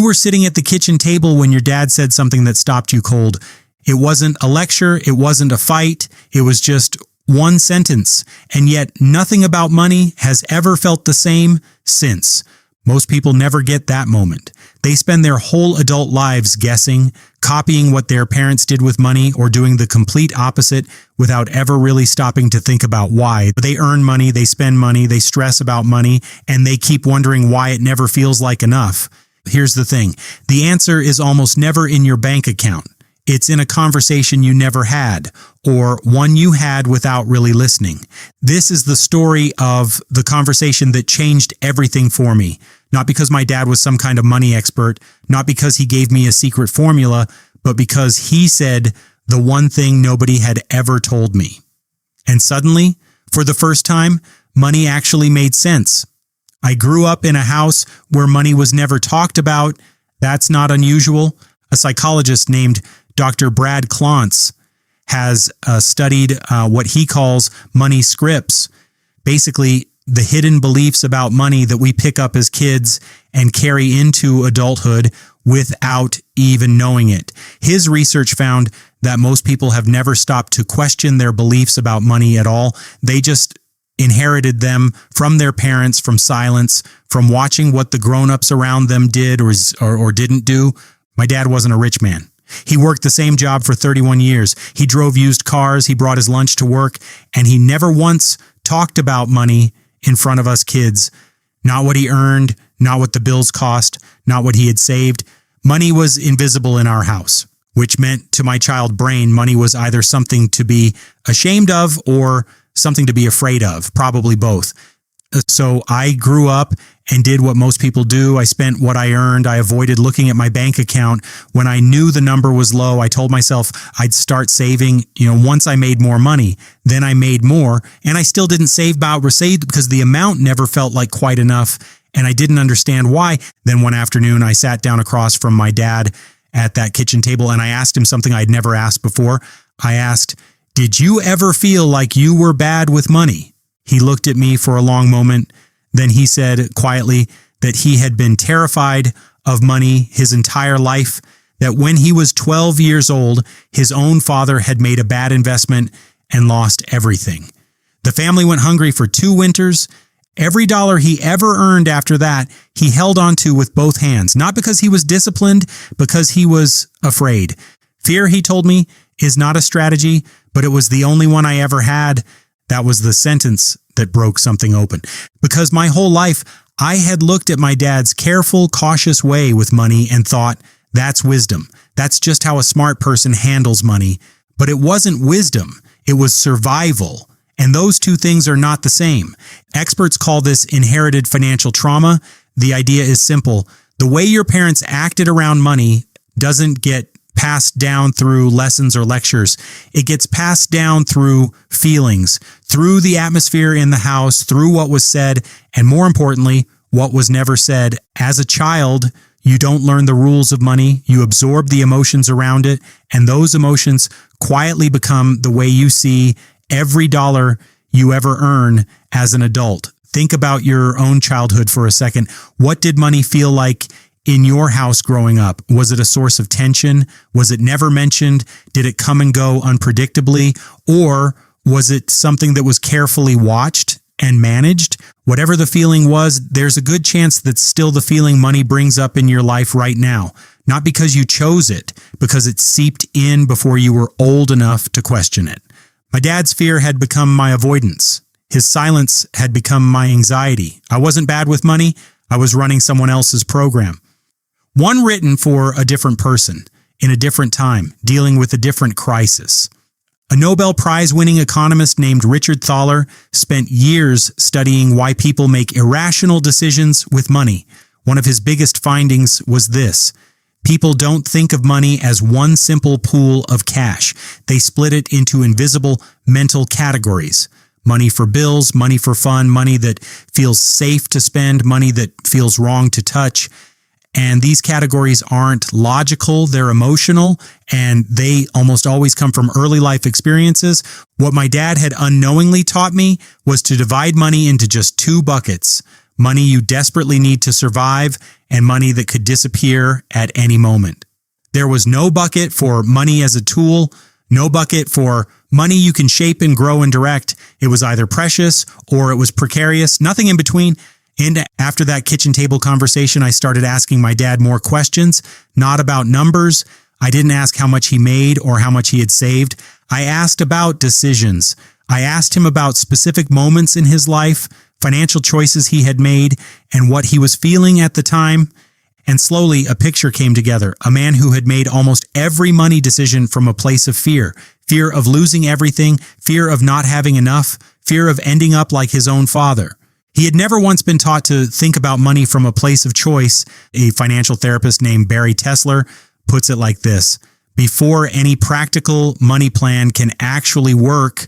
were sitting at the kitchen table when your dad said something that stopped you cold. It wasn't a lecture. It wasn't a fight. It was just one sentence. And yet nothing about money has ever felt the same since. Most people never get that moment. They spend their whole adult lives guessing, copying what their parents did with money, or doing the complete opposite without ever really stopping to think about why. They earn money, they spend money, they stress about money, and they keep wondering why it never feels like enough. Here's the thing. The answer is almost never in your bank account. It's in a conversation you never had, or one you had without really listening. This is the story of the conversation that changed everything for me. Not because my dad was some kind of money expert, not because he gave me a secret formula, but because he said the one thing nobody had ever told me. And suddenly, for the first time, money actually made sense. I grew up in a house where money was never talked about. That's not unusual. A psychologist named Dr. Brad Klontz has studied what he calls money scripts. Basically, the hidden beliefs about money that we pick up as kids and carry into adulthood without even knowing it. His research found that most people have never stopped to question their beliefs about money at all. They just inherited them from their parents, from silence, from watching what the grown-ups around them did or didn't do. My dad wasn't a rich man. He worked the same job for 31 years. He drove used cars. He brought his lunch to work, and he never once talked about money in front of us kids. Not what he earned, not what the bills cost, not what he had saved. Money was invisible in our house, which meant to my child brain, money was either something to be ashamed of or something to be afraid of, probably both. So I grew up and did what most people do. I spent what I earned. I avoided looking at my bank account. When I knew the number was low, I told myself I'd start saving, once I made more money. Then I made more, and I still didn't save about received because the amount never felt like quite enough, and I didn't understand why. Then one afternoon, I sat down across from my dad at that kitchen table, and I asked him something I'd never asked before. I asked, "Did you ever feel like you were bad with money?" He looked at me for a long moment. Then he said quietly that he had been terrified of money his entire life, that when he was 12 years old, his own father had made a bad investment and lost everything. The family went hungry for 2 winters. Every dollar he ever earned after that, he held onto with both hands, not because he was disciplined, because he was afraid. Fear, he told me, is not a strategy, but it was the only one I ever had. That was the sentence that broke something open. Because my whole life, I had looked at my dad's careful, cautious way with money and thought, that's wisdom. That's just how a smart person handles money. But it wasn't wisdom. It was survival. And those two things are not the same. Experts call this inherited financial trauma. The idea is simple. The way your parents acted around money doesn't get passed down through lessons or lectures. It gets passed down through feelings, through the atmosphere in the house, through what was said, and more importantly, what was never said. As a child, you don't learn the rules of money. You absorb the emotions around it, and those emotions quietly become the way you see every dollar you ever earn as an adult. Think about your own childhood for a second. What did money feel like in your house growing up? Was it a source of tension? Was it never mentioned? Did it come and go unpredictably? Or was it something that was carefully watched and managed? Whatever the feeling was, there's a good chance that's still the feeling money brings up in your life right now. Not because you chose it, because it seeped in before you were old enough to question it. My dad's fear had become my avoidance. His silence had become my anxiety. I wasn't bad with money. I was running someone else's program. One written for a different person, in a different time, dealing with a different crisis. A Nobel Prize-winning economist named Richard Thaler spent years studying why people make irrational decisions with money. One of his biggest findings was this: people don't think of money as one simple pool of cash. They split it into invisible mental categories. Money for bills, money for fun, money that feels safe to spend, money that feels wrong to touch. And these categories aren't logical, they're emotional, and they almost always come from early life experiences. What my dad had unknowingly taught me was to divide money into just 2 buckets: money you desperately need to survive, and money that could disappear at any moment. There was no bucket for money as a tool, no bucket for money you can shape and grow and direct. It was either precious or it was precarious, nothing in between. And after that kitchen table conversation, I started asking my dad more questions, not about numbers. I didn't ask how much he made or how much he had saved. I asked about decisions. I asked him about specific moments in his life, financial choices he had made, and what he was feeling at the time. And slowly, a picture came together. A man who had made almost every money decision from a place of fear. Fear of losing everything, fear of not having enough, fear of ending up like his own father. He had never once been taught to think about money from a place of choice. A financial therapist named Barry Tesler puts it like this: before any practical money plan can actually work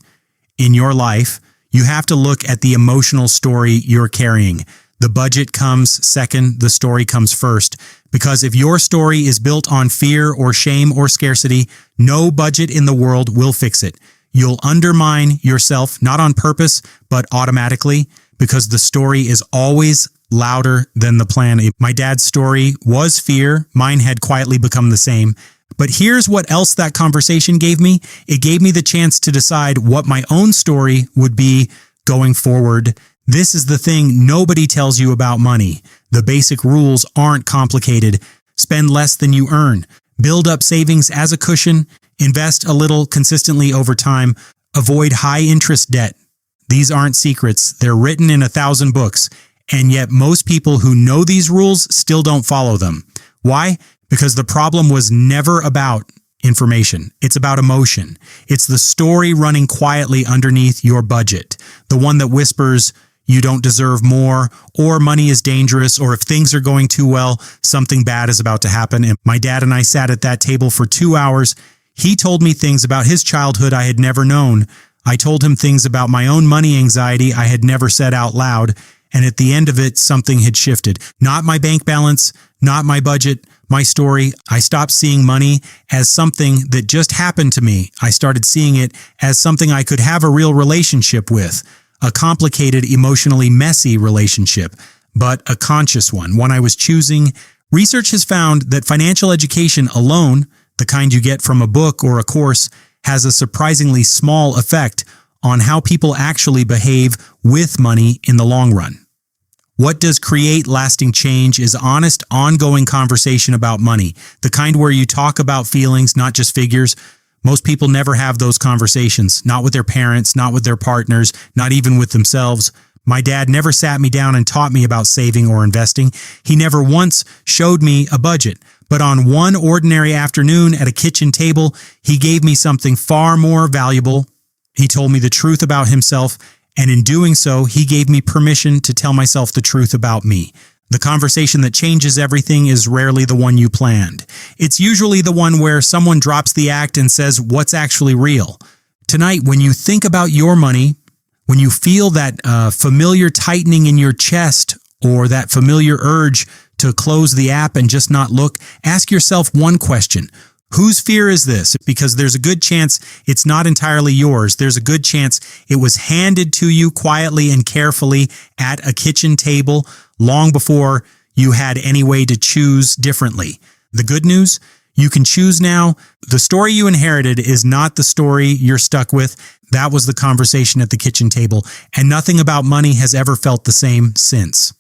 in your life, you have to look at the emotional story you're carrying. The budget comes second, the story comes first. Because if your story is built on fear or shame or scarcity, no budget in the world will fix it. You'll undermine yourself, not on purpose, but automatically, because the story is always louder than the plan. My dad's story was fear. Mine had quietly become the same. But here's what else that conversation gave me. It gave me the chance to decide what my own story would be going forward. This is the thing nobody tells you about money. The basic rules aren't complicated. Spend less than you earn. Build up savings as a cushion. Invest a little consistently over time. Avoid high interest debt. These aren't secrets. They're written in 1,000 books. And yet most people who know these rules still don't follow them. Why? Because the problem was never about information. It's about emotion. It's the story running quietly underneath your budget. The one that whispers, you don't deserve more, or money is dangerous, or if things are going too well, something bad is about to happen. And my dad and I sat at that table for 2 hours. He told me things about his childhood I had never known. I told him things about my own money anxiety I had never said out loud. And at the end of it, something had shifted. Not my bank balance, not my budget, my story. I stopped seeing money as something that just happened to me. I started seeing it as something I could have a real relationship with. A complicated, emotionally messy relationship, but a conscious one I was choosing. Research has found that financial education alone, the kind you get from a book or a course, has a surprisingly small effect on how people actually behave with money in the long run. What does create lasting change is honest, ongoing conversation about money, the kind where you talk about feelings, not just figures. Most people never have those conversations, not with their parents, not with their partners, not even with themselves. My dad never sat me down and taught me about saving or investing. He never once showed me a budget. But on one ordinary afternoon at a kitchen table, he gave me something far more valuable. He told me the truth about himself, and in doing so, he gave me permission to tell myself the truth about me. The conversation that changes everything is rarely the one you planned. It's usually the one where someone drops the act and says what's actually real. Tonight, when you think about your money, when you feel that familiar tightening in your chest or that familiar urge to close the app and just not look, ask yourself one question. Whose fear is this? Because there's a good chance it's not entirely yours. There's a good chance it was handed to you quietly and carefully at a kitchen table long before you had any way to choose differently. The good news, you can choose now. The story you inherited is not the story you're stuck with. That was the conversation at the kitchen table, and nothing about money has ever felt the same since.